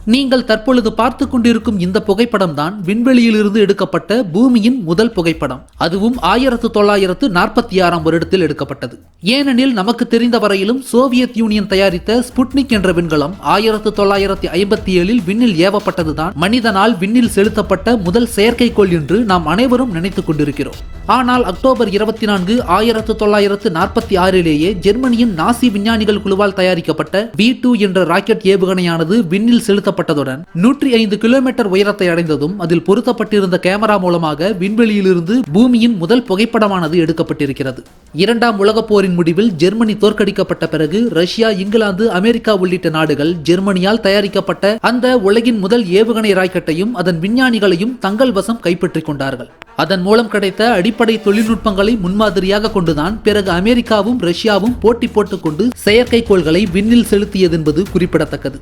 நீங்கள் தற்பொழுது பார்த்து கொண்டிருக்கும் இந்த புகைப்படம் தான் விண்வெளியிலிருந்து எடுக்கப்பட்ட பூமியின் முதல் புகைப்படம். அதுவும் 1946 வருடத்தில் எடுக்கப்பட்டது. ஏனெனில் நமக்கு தெரிந்த வரையிலும் சோவியத் யூனியன் தயாரித்த ஸ்புட்னிக் என்ற விண்கலம் 1957 விண்ணில் ஏவப்பட்டதுதான் மனிதனால் விண்ணில் செலுத்தப்பட்ட முதல் செயற்கைக்கோள் என்று நாம் அனைவரும் நினைத்துக் கொண்டிருக்கிறோம். ஆனால் அக்டோபர் 24, 1946 ஜெர்மனியின் நாசி விஞ்ஞானிகள் குழுவால் தயாரிக்கப்பட்ட V2 என்ற ராக்கெட் ஏவுகணையானது விண்ணில் செலுத்தப்பட்டதுடன் 105 கிலோமீட்டர் உயரத்தை அடைந்ததும் அதில் பொருத்தப்பட்டிருந்த கேமரா மூலமாக விண்வெளியிலிருந்து பூமியின் முதல் புகைப்படமானது எடுக்கப்பட்டிருக்கிறது. இரண்டாம் உலகப் போரின் முடிவில் ஜெர்மனி தோற்கடிக்கப்பட்ட பிறகு ரஷ்யா, இங்கிலாந்து, அமெரிக்கா உள்ளிட்ட நாடுகள் ஜெர்மனியால் தயாரிக்கப்பட்ட அந்த உலகின் முதல் ஏவுகணை ராக்கெட்டையும் அதன் விஞ்ஞானிகளையும் தங்கள் வசம் கைப்பற்றிக் கொண்டார்கள். அதன் மூலம் கிடைத்த அடிப்படை தொழில்நுட்பங்களை முன்மாதிரியாக கொண்டுதான் பிறகு அமெரிக்காவும் ரஷ்யாவும் போட்டி போட்டுக்கொண்டு செயற்கைக்கோள்களை விண்ணில் செலுத்தியது என்பது குறிப்பிடத்தக்கது.